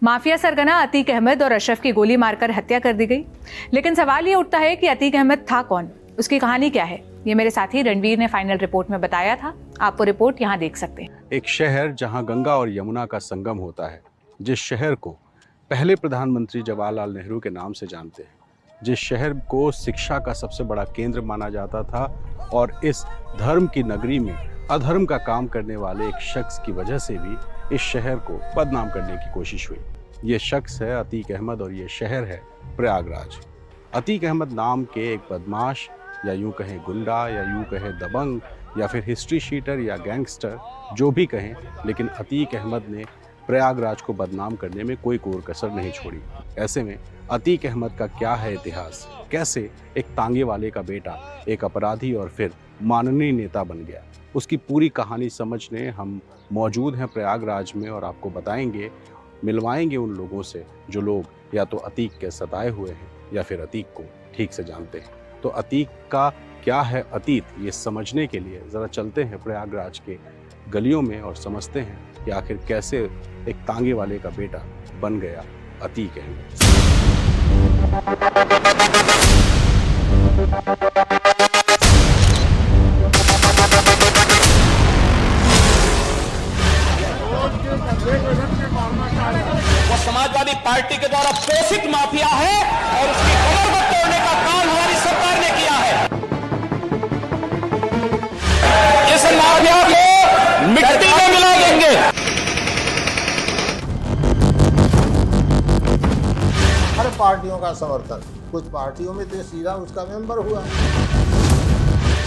Mafia सरगना अतीक अहमद और अशरफ की गोली मारकर हत्या कर दी गई। लेकिन सवाल ये उठता है कि अतीक अहमद था कौन, उसकी कहानी क्या है। ये मेरे साथी रणवीर ने फाइनल रिपोर्ट में बताया था। आप वो रिपोर्ट यहाँ देख सकते हैं। एक शहर जहाँ गंगा और यमुना का संगम होता है, जिस शहर को पहले प्रधानमंत्री जवाहरलाल नेहरू के नाम से जानते हैं, जिस शहर को शिक्षा का सबसे बड़ा केंद्र माना जाता था, और इस धर्म की नगरी में अधर्म का काम करने वाले एक शख्स की वजह से भी इस शहर को बदनाम करने की कोशिश हुई। ये शख्स है अतीक अहमद और ये शहर है प्रयागराज। अतीक अहमद नाम के एक बदमाश, या यूं कहें गुंडा, या यूं कहें दबंग, या फिर हिस्ट्री शीटर या गैंगस्टर, जो भी कहें, लेकिन अतीक अहमद ने प्रयागराज को बदनाम करने में कोई कोर कसर नहीं छोड़ी। ऐसे में अतीक अहमद का क्या है इतिहास, कैसे एक तांगे वाले का बेटा एक अपराधी और फिर माननीय नेता बन गया, उसकी पूरी कहानी समझने हम मौजूद हैं प्रयागराज में और आपको बताएंगे, मिलवाएंगे उन लोगों से जो लोग या तो अतीक के सताए हुए हैं या फिर अतीक को ठीक से जानते हैं। तो अतीक का क्या है अतीत, ये समझने के लिए ज़रा चलते हैं प्रयागराज के गलियों में और समझते हैं कि आखिर कैसे एक तांगे वाले का बेटा बन गया अतीक अहमद। वो समाजवादी पार्टी के द्वारा पोषित माफिया है और उसकी कमर को तोड़ने का काम हमारी सरकार ने किया है। इस माफिया को मिट्टी में मिला देंगे। हर पार्टियों का समर्थन, कुछ पार्टियों में तो सीधा उसका मेंबर हुआ,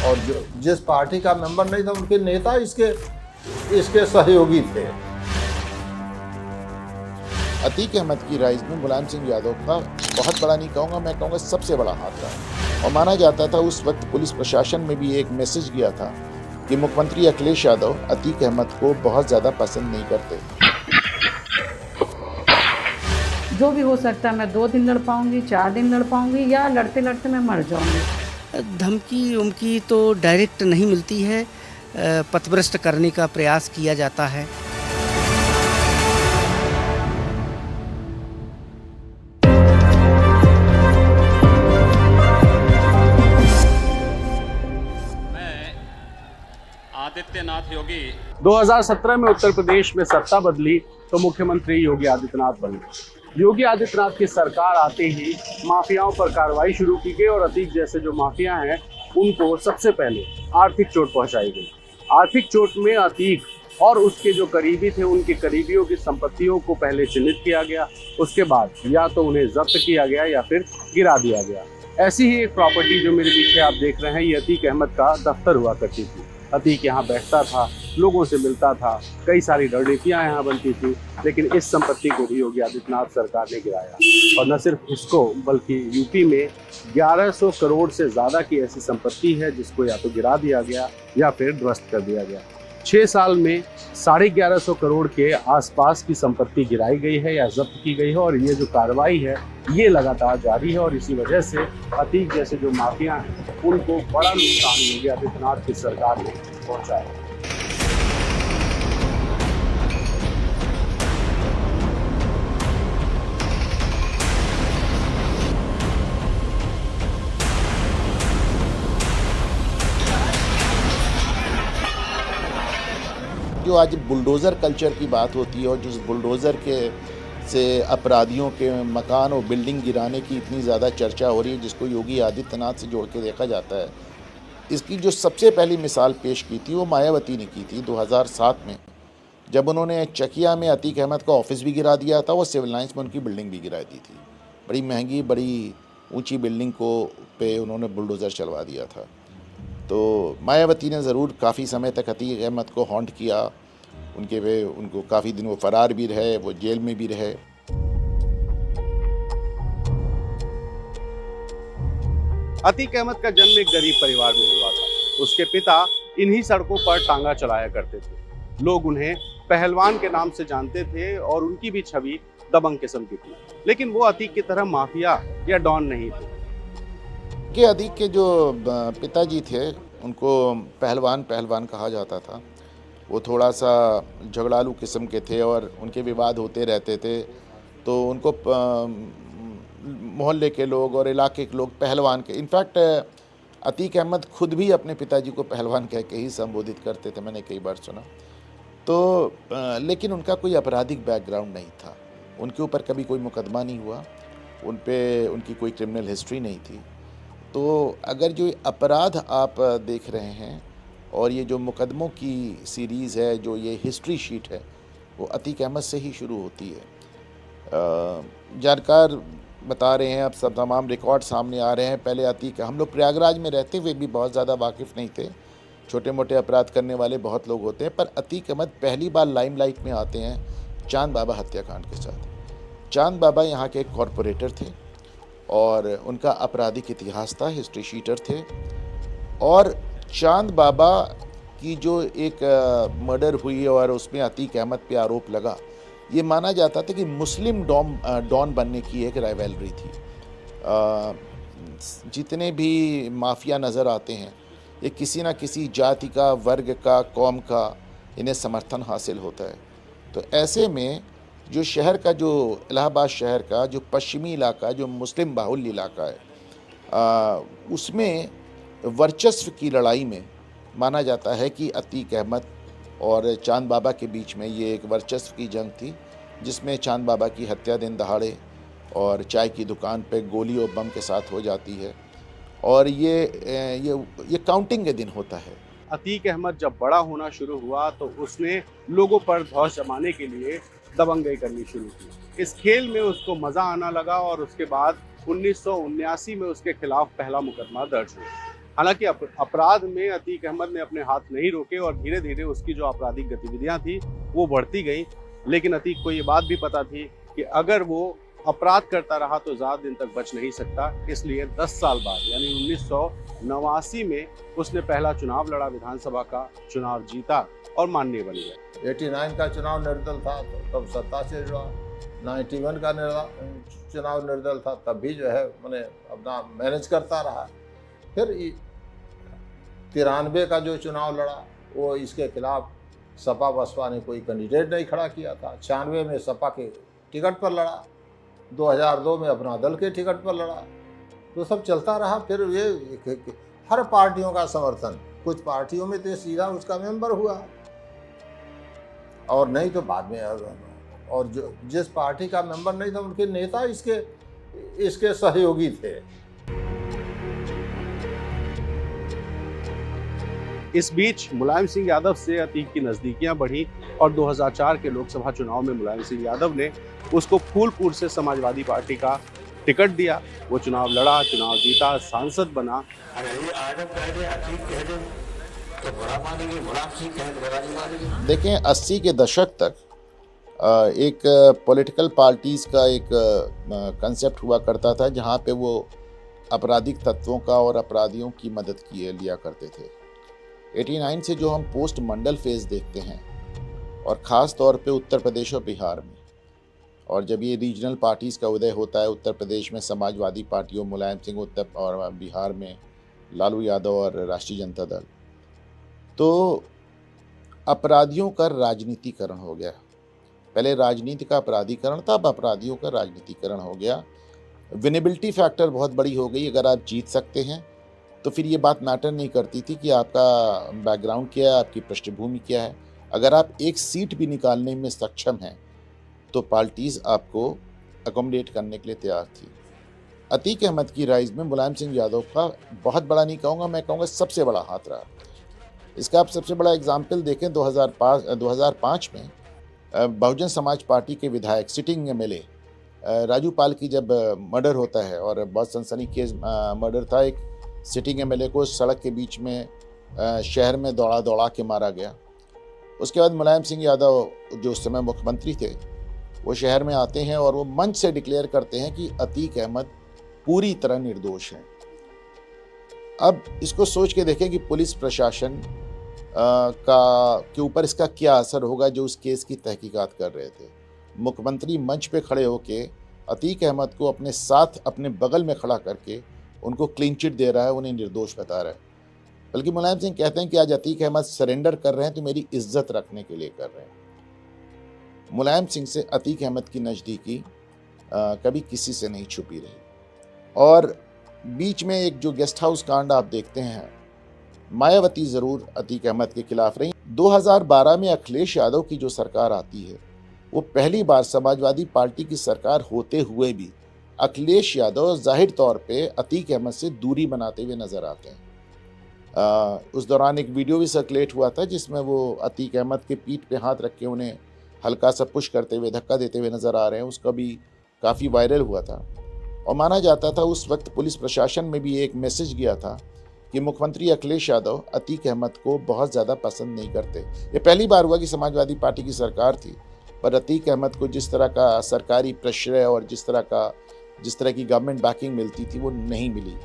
और जो जिस पार्टी का मेंबर नहीं था उनके नेता इसके सहयोगी थे। अतीक अहमद की राइज में मुलायम सिंह यादव का बहुत बड़ा नहीं कहूँगा, मैं कहूँगा सबसे बड़ा हाथ रहा, और माना जाता था उस वक्त पुलिस प्रशासन में भी एक मैसेज गया था कि मुख्यमंत्री अखिलेश यादव अतीक अहमद को बहुत ज़्यादा पसंद नहीं करते। जो भी हो सकता है, मैं 2 दिन लड़ पाऊंगी, 4 दिन लड़ पाऊंगी, या लड़ते लड़ते मैं मर जाऊंगी। धमकी उमकी तो डायरेक्ट नहीं मिलती है, पथभ्रष्ट करने का प्रयास किया जाता है। आदित्यनाथ योगी 2017 में उत्तर प्रदेश में सत्ता बदली तो मुख्यमंत्री योगी आदित्यनाथ बन गए। योगी आदित्यनाथ की सरकार आते ही माफियाओं पर कार्रवाई शुरू की गई और अतीक जैसे जो माफिया हैं उनको सबसे पहले आर्थिक चोट पहुंचाई गई। आर्थिक चोट में अतीक और उसके जो करीबी थे, उनके करीबियों की संपत्तियों को पहले चिन्हित किया गया, उसके बाद या तो उन्हें जब्त किया गया या फिर गिरा दिया गया। ऐसी ही एक प्रॉपर्टी जो मेरे पीछे आप देख रहे हैं, ये अतीक अहमद का दफ्तर हुआ करती थी। अतीक यहाँ बैठता था, लोगों से मिलता था, कई सारी रणनीतियाँ यहाँ बनती थी, लेकिन इस संपत्ति को भी योगी आदित्यनाथ सरकार ने गिराया। और न सिर्फ इसको, बल्कि यूपी में 1100 करोड़ से ज़्यादा की ऐसी संपत्ति है जिसको या तो गिरा दिया गया या फिर ध्वस्त कर दिया गया। 6 साल में 1150 करोड़ के आसपास की संपत्ति गिराई गई है या जब्त की गई है, और ये जो कार्रवाई है ये लगातार जारी है। और इसी वजह से अतीक जैसे जो माफिया हैं उनको बड़ा नुकसान योगी आदित्यनाथ की सरकार ने पहुंचाया। जो आज बुलडोज़र कल्चर की बात होती है और जिस बुलडोज़र के से अपराधियों के मकान और बिल्डिंग गिराने की इतनी ज़्यादा चर्चा हो रही है, जिसको योगी आदित्यनाथ से जोड़ के देखा जाता है, इसकी जो सबसे पहली मिसाल पेश की थी वो मायावती ने की थी 2007 में, जब उन्होंने चकिया में अतीक अहमद का ऑफिस भी गिरा दिया था और सिविल लाइन्स में उनकी बिल्डिंग भी गिरा दी थी। बड़ी महंगी, बड़ी ऊँची बिल्डिंग को पे उन्होंने बुलडोज़र चलवा दिया था। तो मायावती ने ज़रूर काफ़ी समय तक अतीक अहमद को हॉन्ट किया, उनको काफ़ी दिन वो फरार भी रहे, वो जेल में भी रहे। अतीक अहमद का जन्म एक गरीब परिवार में हुआ था। उसके पिता इन्हीं सड़कों पर टांगा चलाया करते थे। लोग उन्हें पहलवान के नाम से जानते थे और उनकी भी छवि दबंग किस्म की थी, लेकिन वो अतीक की तरह माफिया या डॉन नहीं थे। कि अतीक के जो पिताजी थे उनको पहलवान कहा जाता था। वो थोड़ा सा झगड़ालू किस्म के थे और उनके विवाद होते रहते थे। तो उनको मोहल्ले के लोग और इलाके के लोग पहलवान के, इनफैक्ट अतीक अहमद खुद भी अपने पिताजी को पहलवान कह के ही संबोधित करते थे, मैंने कई बार सुना। तो लेकिन उनका कोई आपराधिक बैकग्राउंड नहीं था, उनके ऊपर कभी कोई मुकदमा नहीं हुआ, उन पे उनकी कोई क्रिमिनल हिस्ट्री नहीं थी। तो अगर जो अपराध आप देख रहे हैं और ये जो मुकदमों की सीरीज़ है, जो ये हिस्ट्री शीट है, वो अतीक अहमद से ही शुरू होती है। जानकार बता रहे हैं, अब सब तमाम रिकॉर्ड सामने आ रहे हैं। पहले अतीक, हम लोग प्रयागराज में रहते हुए भी बहुत ज़्यादा वाकिफ़ नहीं थे, छोटे मोटे अपराध करने वाले बहुत लोग होते हैं, पर अतीक अहमद पहली बार लाइमलाइट में आते हैं चांद बाबा हत्याकांड के साथ। चांद बाबा यहाँ के एक कॉरपोरेटर थे और उनका आपराधिक इतिहास था, हिस्ट्री शीटर थे। और चांद बाबा की जो एक मर्डर हुई और उसमें अतीक अहमद पे आरोप लगा, ये माना जाता था कि मुस्लिम डॉन बनने की एक राइवलरी थी। जितने भी माफिया नज़र आते हैं, ये किसी न किसी जाति का, वर्ग का, कौम का इन्हें समर्थन हासिल होता है। तो ऐसे में जो शहर का, जो इलाहाबाद शहर का जो पश्चिमी इलाका, जो मुस्लिम बाहुल्य इलाका है, उसमें वर्चस्व की लड़ाई में माना जाता है कि अतीक अहमद और चांद बाबा के बीच में ये एक वर्चस्व की जंग थी, जिसमें चांद बाबा की हत्या दिन दहाड़े और चाय की दुकान पे गोली और बम के साथ हो जाती है। और ये काउंटिंग के दिन होता है। अतीक अहमद जब बड़ा होना शुरू हुआ तो उसने लोगों पर धौंस जमाने के लिए दबंगई करनी शुरू की। इस खेल में उसको मज़ा आना लगा और उसके बाद 1979 में उसके खिलाफ पहला मुकदमा दर्ज हुआ। हालांकि अपराध में अतीक अहमद ने अपने हाथ नहीं रोके और धीरे धीरे उसकी जो आपराधिक गतिविधियां थी वो बढ़ती गई। लेकिन अतीक को ये बात भी पता थी कि अगर वो अपराध करता रहा तो ज़्यादा दिन तक बच नहीं सकता। इसलिए 10 साल बाद यानी 1989 में उसने पहला चुनाव लड़ा, विधानसभा का चुनाव जीता और माननीय बन गया। 89 का चुनाव निर्दल था तो तब सत्ता से जुड़ा, 91 का चुनाव निर्दल था तब भी जो है मैंने अपना मैनेज करता रहा। फिर 93 का जो चुनाव लड़ा वो इसके खिलाफ सपा बसपा ने कोई कैंडिडेट नहीं खड़ा किया था। 96 में सपा के टिकट पर लड़ा, 2002 में अपना दल के टिकट पर लड़ा, तो सब चलता रहा। फिर ये हर पार्टियों का समर्थन, कुछ पार्टियों में तो सीधा उसका मेंबर हुआ और नहीं तो बाद में, और जो जिस पार्टी का मेंबर नहीं था उनके नेता इसके सहयोगी थे। इस बीच मुलायम सिंह यादव से अतीक की नजदीकियां बढ़ी और 2004 के लोकसभा चुनाव में मुलायम सिंह यादव ने उसको फूलपुर से समाजवादी पार्टी का टिकट दिया। वो चुनाव लड़ा, चुनाव जीता, सांसद बना। देखें, 80 के दशक तक एक पॉलिटिकल पार्टीज़ का एक कंसेप्ट हुआ करता था जहाँ पे वो आपराधिक तत्वों का और अपराधियों की मदद लिया करते थे। 89 से जो हम पोस्ट मंडल फेज देखते हैं और ख़ास तौर पे उत्तर प्रदेश और बिहार में, और जब ये रीजनल पार्टीज़ का उदय होता है, उत्तर प्रदेश में समाजवादी पार्टियों, मुलायम सिंह, और बिहार में लालू यादव और राष्ट्रीय जनता दल, तो अपराधियों का राजनीतिकरण हो गया। पहले राजनीति का अपराधीकरण था, अब अपराधियों का राजनीतिकरण हो गया। विनेबिलिटी फैक्टर बहुत बड़ी हो गई। अगर आप जीत सकते हैं तो फिर ये बात मैटर नहीं करती थी कि आपका बैकग्राउंड क्या है, आपकी पृष्ठभूमि क्या है। अगर आप एक सीट भी निकालने में सक्षम हैं तो पार्टीज़ आपको अकोमोडेट करने के लिए तैयार थी। अतीक अहमद की राइज में मुलायम सिंह यादव का बहुत बड़ा नहीं कहूँगा, मैं कहूँगा सबसे बड़ा हाथ रहा। इसका आप सबसे बड़ा एग्जाम्पल देखें, 2005 में बहुजन समाज पार्टी के विधायक, सिटिंग एमएलए राजू पाल की जब मर्डर होता है, और बहुत सनसनीखेज मर्डर था, एक सिटिंग एमएलए को सड़क के बीच में शहर में दौड़ा के मारा गया। उसके बाद मुलायम सिंह यादव जो उस समय मुख्यमंत्री थे, वो शहर में आते हैं और वो मंच से डिक्लेयर करते हैं कि अतीक अहमद पूरी तरह निर्दोष हैं। अब इसको सोच के देखें कि पुलिस प्रशासन के ऊपर इसका क्या असर होगा जो उस केस की तहकीकात कर रहे थे। मुख्यमंत्री मंच पे खड़े होके अतीक अहमद को अपने साथ, अपने बगल में खड़ा करके उनको क्लीन चिट दे रहा है, उन्हें निर्दोष बता रहा है। बल्कि मुलायम सिंह कहते हैं कि आज अतीक अहमद सरेंडर कर रहे हैं तो मेरी इज्जत रखने के लिए कर रहे हैं। मुलायम सिंह से अतीक अहमद की नज़दीकी कभी किसी से नहीं छुपी रही। और बीच में एक जो गेस्ट हाउस कांड आप देखते हैं, मायावती ज़रूर अतीक अहमद के खिलाफ रही। 2012 में अखिलेश यादव की जो सरकार आती है, वो पहली बार समाजवादी पार्टी की सरकार होते हुए भी अखिलेश यादव जाहिर तौर पे अतीक अहमद से दूरी बनाते हुए नज़र आते हैं। उस दौरान एक वीडियो भी सर्कुलेट हुआ था जिसमें वो अतीक अहमद के पीठ पे हाथ रख के उन्हें हल्का सा पुश करते हुए, धक्का देते हुए नज़र आ रहे हैं। उसका भी काफ़ी वायरल हुआ था और माना जाता था उस वक्त पुलिस प्रशासन में भी एक मैसेज गया था कि मुख्यमंत्री अखिलेश यादव अतीक अहमद को बहुत ज़्यादा पसंद नहीं करते। ये पहली बार हुआ कि समाजवादी पार्टी की सरकार थी पर अतीक अहमद को जिस तरह का सरकारी प्रश्रय और जिस तरह की गवर्नमेंट बैकिंग मिलती थी वो नहीं मिली,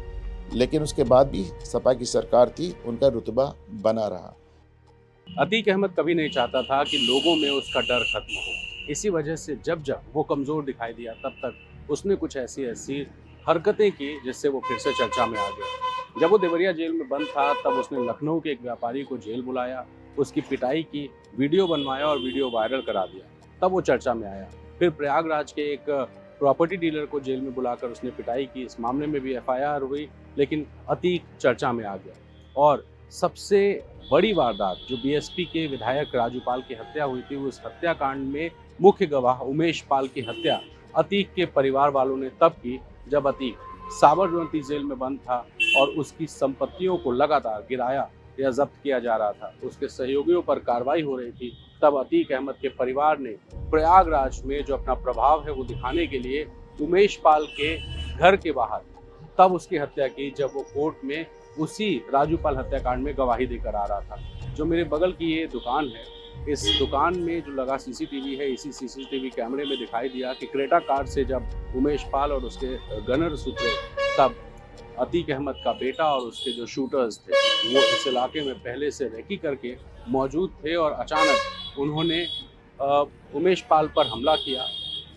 लेकिन उसके बाद भी सपा की सरकार थी, उनका रुतबा बना रहा। अतीक अहमद कभी नहीं चाहता था कि लोगों में उसका डर खत्म हो। इसी वजह से जब जब वो कमज़ोर दिखाई दिया तब तक उसने कुछ ऐसी हरकतें की जिससे वो फिर से चर्चा में आ गया। जब वो देवरिया जेल में बंद था तब उसने लखनऊ के एक व्यापारी को जेल बुलाया, उसकी पिटाई की, वीडियो बनवाया और वीडियो वायरल करा दिया, तब वो चर्चा में आया। फिर प्रयागराज के एक प्रॉपर्टी डीलर को जेल में बुलाकर उसने पिटाई की, इस मामले में भी FIR हुई, लेकिन अतीक चर्चा में आ गया। और सबसे बड़ी वारदात जो BSP के विधायक राजू पाल की हत्या हुई थी, उस हत्याकांड में मुख्य गवाह उमेश पाल की हत्या अतीक के परिवार वालों ने तब की जब अतीक साबरमती जेल में बंद था और उसकी संपत्तियों को लगातार गिराया या जब्त किया जा रहा था, उसके सहयोगियों पर कार्रवाई हो रही थी। तब अतीक अहमद के परिवार ने प्रयागराज में जो अपना प्रभाव है वो दिखाने के लिए उमेश पाल के घर के बाहर तब उसकी हत्या की जब वो कोर्ट में उसी राजू पाल हत्याकांड में गवाही देकर आ रहा था। जो मेरे बगल की ये दुकान है, इस दुकान में जो लगा CCTV है, इसी CCTV कैमरे में दिखाई दिया कि क्रेटा कार से जब उमेश पाल और उसके गनर्स उतरे तब अतीक अहमद का बेटा और उसके जो शूटर्स थे वो इस इलाके में पहले से रेकी करके मौजूद थे और अचानक उन्होंने उमेश पाल पर हमला किया,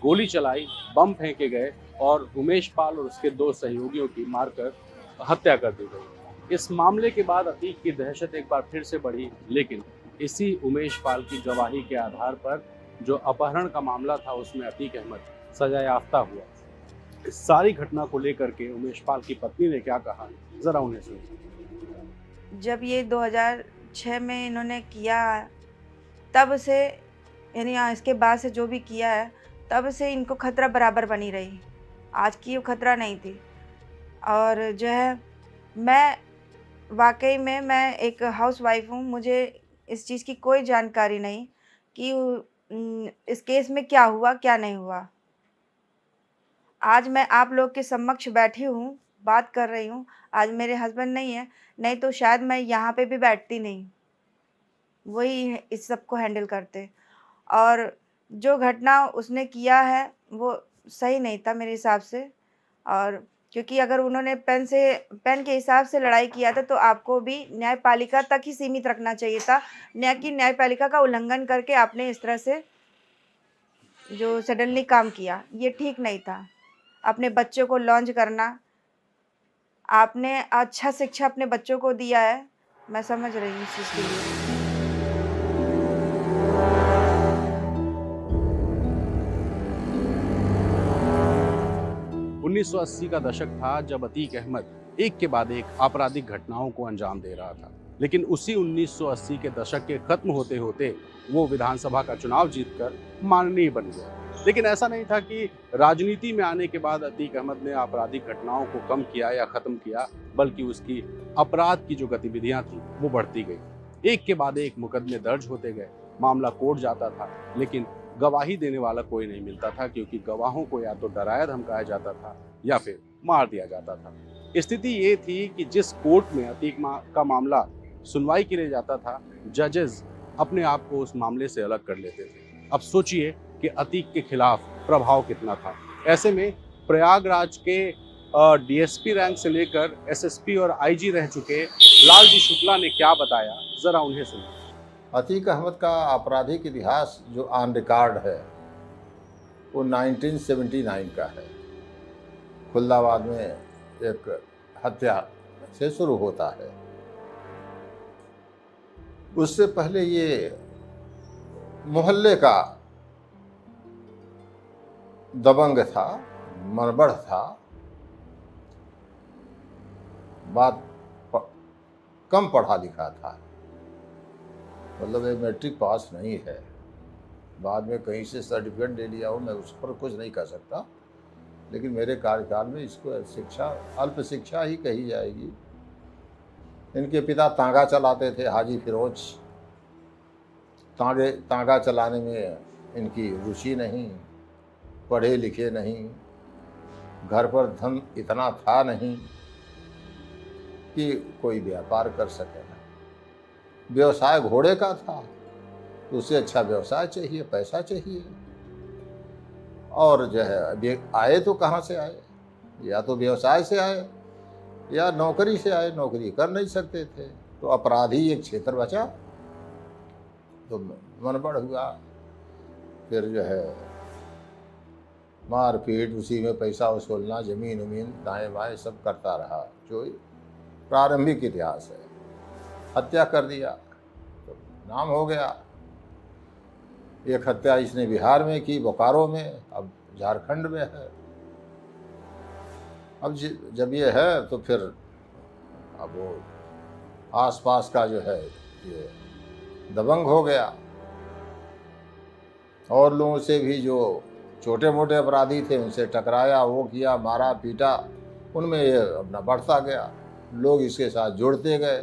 गोली चलाई, बम फेंके गए और उमेश पाल और उसके 2 सहयोगियों की मारकर हत्या कर दी गई। इस मामले के बाद अतीक की दहशत एक बार फिर से बढ़ी, लेकिन इसी उमेश पाल की गवाही के आधार पर जो अपहरण का मामला था उसमें अतीक अहमद सजायाफ्ता हुआ। इस सारी घटना को लेकर के उमेश पाल की पत्नी ने क्या कहा, जरा उन्हें सुनिए। जब ये 2006 में इन्होंने किया, तब से यानी इसके बाद से जो भी किया है तब से इनको खतरा बराबर बनी रही। आज की वो खतरा नहीं थी। और जो है मैं वाकई में मैं एक हाउसवाइफ हूँ, मुझे इस चीज़ की कोई जानकारी नहीं कि इस केस में क्या हुआ क्या नहीं हुआ। आज मैं आप लोग के समक्ष बैठी हूँ, बात कर रही हूँ। आज मेरे हस्बैंड नहीं है, नहीं तो शायद मैं यहाँ पे भी बैठती नहीं, वही इस सब को हैंडल करते। और जो घटना उसने किया है वो सही नहीं था मेरे हिसाब से। और क्योंकि अगर उन्होंने पेन के हिसाब से लड़ाई किया था तो आपको भी न्यायपालिका तक ही सीमित रखना चाहिए था, न कि न्यायपालिका का उल्लंघन करके आपने इस तरह से जो सडनली काम किया, ये ठीक नहीं था। अपने बच्चों को लॉन्च करना, आपने अच्छा शिक्षा अपने बच्चों को दिया है, मैं समझ रही हूँ इस चीज़ के लिए। 1980 का दशक था जब अतीक अहमद एक के बाद एक आपराधिक घटनाओं को अंजाम दे रहा था, लेकिन उसी 1980 के दशक के खत्म होते होते वो विधानसभा का चुनाव जीतकर माननीय बन गया। लेकिन ऐसा नहीं था कि राजनीति में आने के बाद अतीक अहमद ने आपराधिक घटनाओं को कम किया या खत्म किया, बल्कि उसकी अपराध की जो गतिविधियां थी वो बढ़ती गई। एक के बाद एक मुकदमे दर्ज होते गए, मामला कोर्ट जाता था, लेकिन गवाही देने वाला कोई नहीं मिलता था, क्योंकि गवाहों को या तो डराया धमकाया जाता था या फिर मार दिया जाता था। स्थिति ये थी कि जिस कोर्ट में अतीक का मामला सुनवाई के लिए जाता था, जजेस अपने आप को उस मामले से अलग कर लेते थे। अब सोचिए कि अतीक के खिलाफ प्रभाव कितना था। ऐसे में प्रयागराज के DSP रैंक से लेकर SSP और IG रह चुके लालजी शुक्ला ने क्या बताया, जरा उन्हें सुनिए। अतीक अहमद का आपराधिक इतिहास जो ऑन रिकॉर्ड है वो 1979 का है। खुल्दाबाद में एक हत्या से शुरू होता है। उससे पहले ये मोहल्ले का दबंग था, मनबड़ था, कम पढ़ा लिखा था, मतलब ये मैट्रिक पास नहीं है, बाद में कहीं से सर्टिफिकेट ले लिया हो, मैं उस पर कुछ नहीं कर सकता, लेकिन मेरे कार्यकाल में इसको शिक्षा अल्प शिक्षा ही कही जाएगी। इनके पिता तांगा चलाते थे, हाजी फिरोज। तांगा चलाने में इनकी रुचि नहीं, पढ़े लिखे नहीं, घर पर धन इतना था नहीं कि कोई व्यापार कर सके। व्यवसाय घोड़े का था, तो उससे अच्छा व्यवसाय चाहिए, पैसा चाहिए। और जो है अभी आए तो कहाँ से आए, या तो व्यवसाय से आए या नौकरी से आए, नौकरी कर नहीं सकते थे, तो अपराधी एक क्षेत्र बचा, तो मनबड़ हुआ। फिर जो है मारपीट, उसी में पैसा वसूलना, जमीन उमीन दाएं बाएं सब करता रहा, जो प्रारंभिक इतिहास है। हत्या कर दिया तो नाम हो गया। एक हत्या इसने बिहार में की, बोकारो में, अब झारखंड में है। अब जब ये है तो फिर अब वो आसपास का जो है ये दबंग हो गया, और लोगों से भी जो छोटे मोटे अपराधी थे उनसे टकराया, वो किया, मारा पीटा, उनमें ये अपना बढ़ता गया, लोग इसके साथ जुड़ते गए।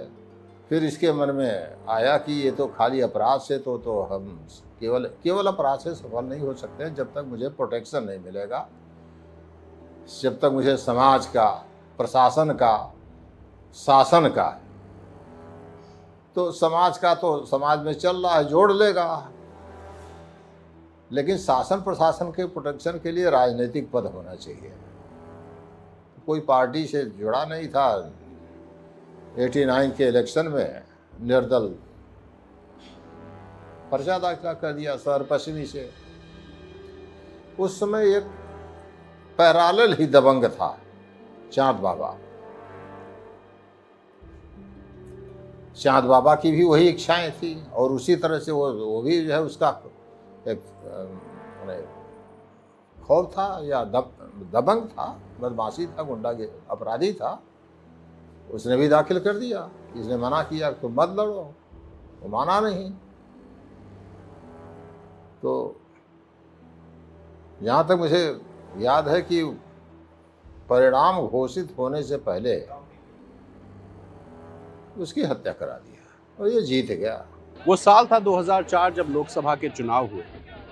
फिर इसके मन में आया कि ये तो खाली अपराध से तो हम केवल अपराध से सफल नहीं हो सकते जब तक मुझे प्रोटेक्शन नहीं मिलेगा, जब तक मुझे समाज का, प्रशासन का, शासन का, तो समाज का तो समाज में चल रहा है, जोड़ लेगा, लेकिन शासन प्रशासन के प्रोटेक्शन के लिए राजनीतिक पद होना चाहिए। कोई पार्टी से जुड़ा नहीं था। 89 के इलेक्शन में निर्दल पर्चा दाखिल कर दिया शहर पश्चिमी से। उस समय एक पैरालल ही दबंग था, चांद बाबा। चांद बाबा की भी वही इच्छाएं थी, और उसी तरह से वो भी जो है उसका एक खौफ था या दबंग था, बदमाशी था, गुंडा अपराधी था। उसने भी दाखिल कर दिया। इसने मना किया तो मत लड़ो, वो माना नहीं। तो जहाँ तक मुझे याद है कि परिणाम घोषित होने से पहले उसकी हत्या करा दिया और ये जीत गया। वो साल था 2004 जब लोकसभा के चुनाव हुए।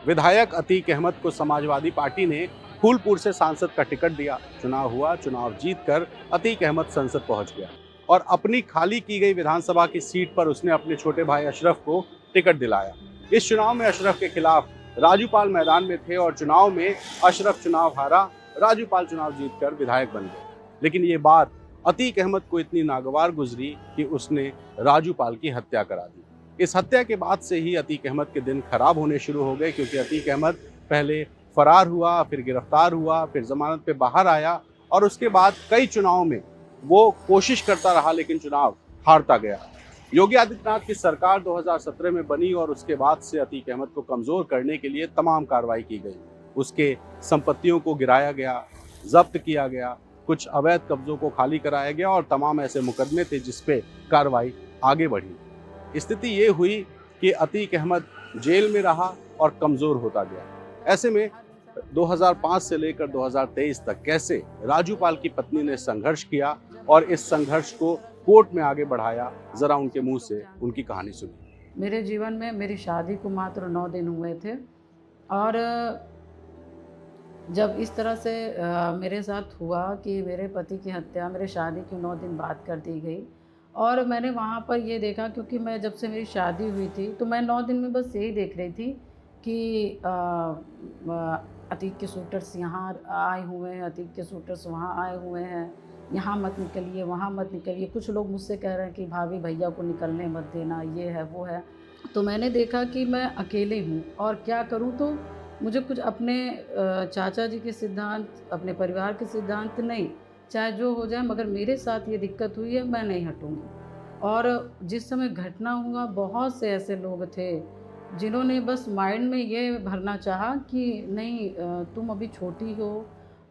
विधायक अतीक अहमद को समाजवादी पार्टी ने फूलपुर से सांसद का टिकट दिया। चुनाव हुआ, चुनाव जीतकर अतीक अहमद संसद पहुंच गया और अपनी खाली की गई विधानसभा की सीट पर उसने अपने छोटे भाई अशरफ को टिकट दिलाया। इस चुनाव में अशरफ के खिलाफ राजूपाल मैदान में थे और चुनाव में अशरफ चुनाव हारा, राजूपाल चुनाव जीतकर विधायक बन गए। लेकिन ये बात अतीक अहमद को इतनी नागवार गुजरी कि उसने राजूपाल की हत्या करा दी। इस हत्या के बाद से ही अतीक अहमद के दिन खराब होने शुरू हो गए, क्योंकि अतीक अहमद पहले फरार हुआ, फिर गिरफ्तार हुआ, फिर जमानत पे बाहर आया और उसके बाद कई चुनावों में वो कोशिश करता रहा लेकिन चुनाव हारता गया। योगी आदित्यनाथ की सरकार 2017 में बनी और उसके बाद से अतीक अहमद को कमजोर करने के लिए तमाम कार्रवाई की गई। उसके संपत्तियों को गिराया गया, जब्त किया गया, कुछ अवैध कब्जों को खाली कराया गया और तमाम ऐसे मुकदमे थे जिस पे कार्रवाई आगे बढ़ी। स्थिति ये हुई कि अतीक अहमद जेल में रहा और कमजोर होता गया। ऐसे में 2005 से लेकर 2023 तक कैसे राजूपाल की पत्नी ने संघर्ष किया और इस संघर्ष को कोर्ट में आगे बढ़ाया, जरा उनके मुंह से उनकी कहानी सुनिए। मेरे जीवन में मेरी शादी को मात्र 9 दिन हुए थे और जब इस तरह से मेरे साथ हुआ कि मेरे पति की हत्या मेरे शादी के 9 दिन बाद कर दी गई और मैंने वहाँ पर ये देखा, क्योंकि मैं जब से मेरी शादी हुई थी तो मैं 9 दिन में बस यही देख रही थी कि अतीक के शूटर्स यहाँ आए हुए हैं, अतीक के शूटर्स वहाँ आए हुए हैं, यहाँ मत निकलिए, वहाँ मत निकलिए। कुछ लोग मुझसे कह रहे हैं कि भाभी भैया को निकलने मत देना, ये है वो है। तो मैंने देखा कि मैं अकेले हूँ और क्या करूँ, तो मुझे कुछ अपने चाचा जी के सिद्धांत, अपने परिवार के सिद्धांत नहीं, चाहे जो हो जाए, मगर मेरे साथ ये दिक्कत हुई है, मैं नहीं हटूँगी। और जिस समय घटना हुआ बहुत से ऐसे लोग थे जिन्होंने बस माइंड में ये भरना चाहा कि नहीं तुम अभी छोटी हो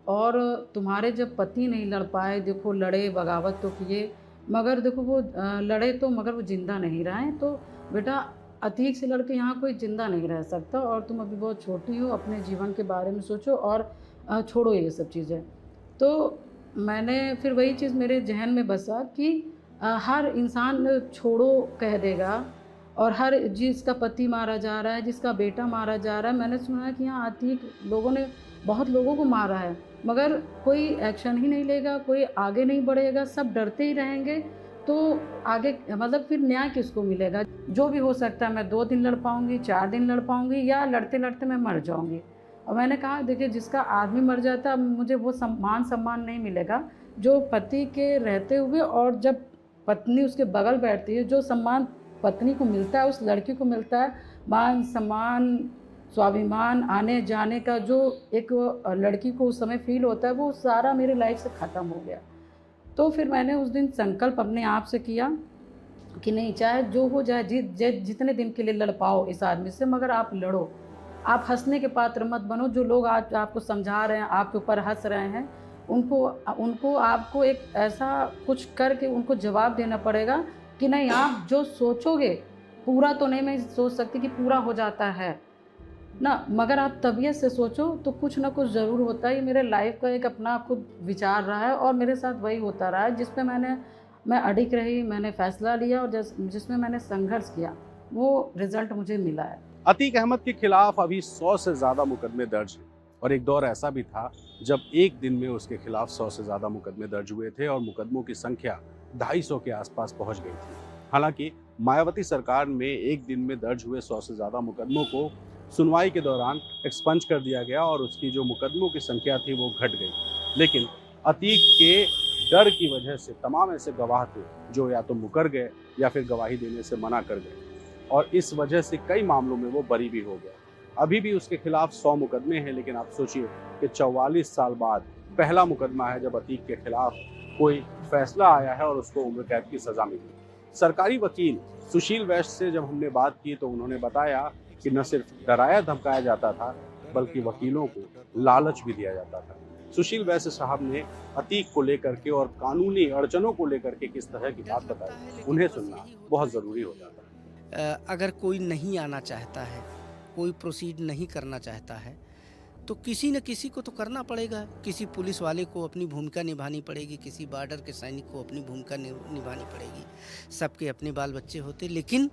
और तुम्हारे जब पति नहीं लड़ पाए, देखो लड़े, बगावत तो किए, मगर देखो वो लड़े तो मगर वो ज़िंदा नहीं रहे। तो बेटा अतीक से लड़के यहाँ कोई ज़िंदा नहीं रह सकता और तुम अभी बहुत छोटी हो, अपने जीवन के बारे में सोचो और छोड़ो ये सब चीज़ें। तो मैंने फिर वही चीज़ मेरे जहन में बसा कि हर इंसान छोड़ो कह देगा और हर जिसका पति मारा जा रहा है, जिसका बेटा मारा जा रहा है। मैंने सुना है कि यहाँ अतीक लोगों ने बहुत लोगों को मारा है, मगर कोई एक्शन ही नहीं लेगा, कोई आगे नहीं बढ़ेगा, सब डरते ही रहेंगे। तो आगे मतलब फिर न्याय किसको मिलेगा? जो भी हो सकता है, मैं 2 दिन लड़ पाऊँगी, 4 दिन लड़ पाऊँगी, या लड़ते लड़ते मैं मर जाऊँगी। और मैंने कहा देखिए, जिसका आदमी मर जाता है मुझे वो सम्मान नहीं मिलेगा जो पति के रहते हुए और जब पत्नी उसके बगल बैठती है, जो सम्मान पत्नी को मिलता है उस लड़की को मिलता है, मान सम्मान स्वाभिमान आने जाने का जो एक लड़की को उस समय फील होता है, वो सारा मेरी लाइफ से ख़त्म हो गया। तो फिर मैंने उस दिन संकल्प अपने आप से किया कि नहीं, चाहे जो हो जाए, जितने दिन के लिए लड़ पाओ इस आदमी से, मगर आप लड़ो। आप हंसने के पात्र मत बनो। जो लोग आज आपको समझा रहे हैं, आपके ऊपर हंस रहे हैं, उनको आपको एक ऐसा कुछ करके उनको जवाब देना पड़ेगा कि नहीं, आप जो सोचोगे पूरा तो नहीं मैं सोच सकती कि पूरा हो जाता है ना, मगर आप तबीयत से सोचो तो कुछ ना कुछ ज़रूर होता है। ये मेरे लाइफ का एक अपना खुद विचार रहा है और मेरे साथ वही होता रहा है, जिस पे मैं अडिग रही, मैंने फ़ैसला लिया और जिसमें मैंने संघर्ष किया, वो रिज़ल्ट मुझे मिला है। अतीक अहमद के खिलाफ अभी 100 से ज़्यादा मुकदमे दर्ज हैं और एक दौर ऐसा भी था जब एक दिन में उसके खिलाफ 100 से ज़्यादा मुकदमे दर्ज हुए थे और मुकदमों की संख्या 250 के आसपास पहुंच गई थी। हालांकि मायावती सरकार में एक दिन में दर्ज हुए 100 से ज़्यादा मुकदमों को सुनवाई के दौरान एक्सपंज कर दिया गया और उसकी जो मुकदमों की संख्या थी वो घट गई। लेकिन अतीक के डर की वजह से तमाम ऐसे गवाह थे जो या तो मुकर गए या फिर गवाही देने से मना कर गए और इस वजह से कई मामलों में वो बरी भी हो गया। अभी भी उसके खिलाफ 100 मुकदमे हैं, लेकिन आप सोचिए कि 44 साल बाद पहला मुकदमा है जब अतीक के खिलाफ कोई फैसला आया है और उसको उम्र कैद की सजा मिली। सरकारी वकील सुशील वैश्य से जब हमने बात की तो उन्होंने बताया कि न सिर्फ डराया धमकाया जाता था बल्कि वकीलों को लालच भी दिया जाता था। सुशील वैश्य साहब ने अतीक को लेकर के और कानूनी अड़चनों को लेकर के किस तरह की बात बताई, उन्हें सुनना बहुत ज़रूरी हो जाता है। अगर कोई नहीं आना चाहता है, कोई प्रोसीड नहीं करना चाहता है, तो किसी न किसी को तो करना पड़ेगा। किसी पुलिस वाले को अपनी भूमिका निभानी पड़ेगी, किसी बॉर्डर के सैनिक को अपनी भूमिका निभानी पड़ेगी। सबके अपने बाल बच्चे होते, लेकिन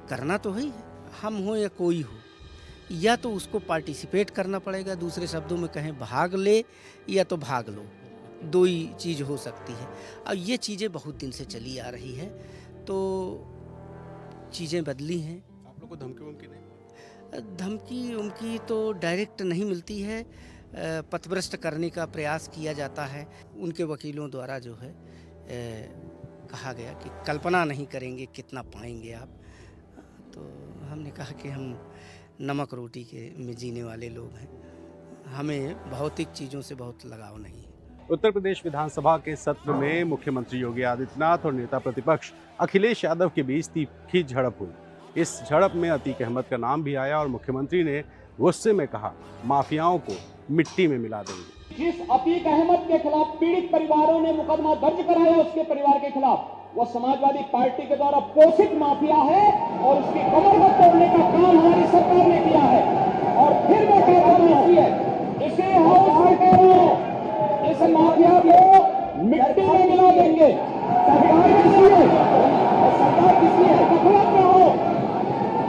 करना तो है, हम हो या कोई हो, या तो उसको पार्टिसिपेट करना पड़ेगा, दूसरे शब्दों में कहें भाग ले या तो भाग लो, 2 ही चीज़ हो सकती है। अब ये चीज़ें बहुत दिन से चली आ रही है, तो चीज़ें बदली हैं। आप लोग को धमकी वमकी नहीं? धमकी उमकी तो डायरेक्ट नहीं मिलती है, पथभ्रष्ट करने का प्रयास किया जाता है। उनके वकीलों द्वारा जो है कहा गया कि कल्पना नहीं करेंगे कितना पाएंगे आप। तो हमने कहा कि हम नमक रोटी के में जीने वाले लोग हैं, हमें भौतिक चीज़ों से बहुत लगाव नहीं है। उत्तर प्रदेश विधानसभा के सत्र में मुख्यमंत्री योगी आदित्यनाथ और नेता प्रतिपक्ष अखिलेश यादव के बीच तीखी झड़प हुई। इस झड़प में अतीक अहमद का नाम भी आया और मुख्यमंत्री ने गुस्से में कहा, माफियाओं को मिट्टी में मिला देंगे। जिस अतीक अहमद के खिलाफ पीड़ित परिवारों ने मुकदमा दर्ज कराया उसके परिवार के खिलाफ, वो समाजवादी पार्टी के द्वारा पोषित माफिया है और उसकी कमर को तोड़ने का काम हमारी सरकार ने किया है। और फिर मैं कहता हूं, इसे इस माफिया को मिट्टी में मिला देंगे। सरकार किसी है, सरकार किसी है, मतलब क्या हो,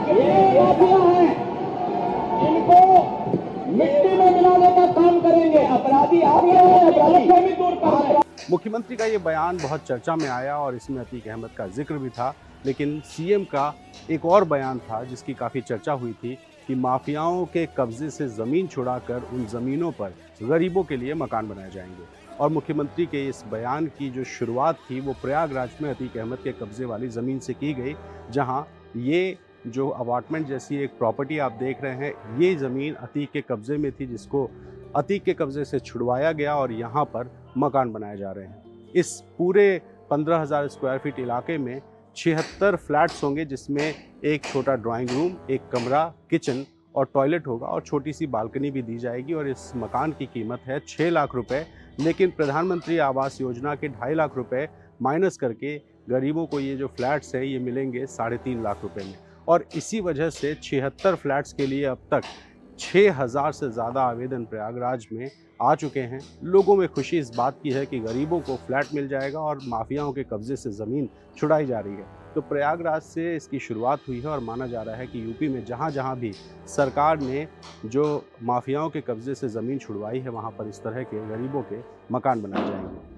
ये माफिया है, इनको मिट्टी में मिलाने का काम करेंगे। अपराधी आप अपराधी दूर कर। मुख्यमंत्री का ये बयान बहुत चर्चा में आया और इसमें अतीक अहमद का जिक्र भी था, लेकिन सीएम का एक और बयान था जिसकी काफ़ी चर्चा हुई थी कि माफियाओं के कब्जे से ज़मीन छुड़ाकर उन ज़मीनों पर गरीबों के लिए मकान बनाए जाएंगे। और मुख्यमंत्री के इस बयान की जो शुरुआत थी वो प्रयागराज में अतीक अहमद के कब्जे वाली ज़मीन से की गई, जहाँ ये जो अपार्टमेंट जैसी एक प्रॉपर्टी आप देख रहे हैं, ये ज़मीन अतीक के कब्जे में थी, जिसको अतीक के कब्जे से छुड़वाया गया और यहाँ पर मकान बनाए जा रहे हैं। इस पूरे 15,000 स्क्वायर फीट इलाके में 76 फ्लैट्स होंगे, जिसमें एक छोटा ड्राइंग रूम, एक कमरा, किचन और टॉयलेट होगा और छोटी सी बालकनी भी दी जाएगी। और इस मकान की कीमत है 6 लाख रुपए, लेकिन प्रधानमंत्री आवास योजना के 2.5 लाख रुपए माइनस करके गरीबों को ये जो फ्लैट्स हैं ये मिलेंगे 3.5 लाख रुपए में। और इसी वजह से 76 फ्लैट्स के लिए अब तक 6000 से ज़्यादा आवेदन प्रयागराज में आ चुके हैं। लोगों में खुशी इस बात की है कि गरीबों को फ्लैट मिल जाएगा और माफियाओं के कब्जे से ज़मीन छुड़ाई जा रही है। तो प्रयागराज से इसकी शुरुआत हुई है और माना जा रहा है कि यूपी में जहाँ जहाँ भी सरकार ने जो माफियाओं के कब्जे से ज़मीन छुड़वाई है, वहाँ पर इस तरह के गरीबों के मकान बनाए जाएंगे।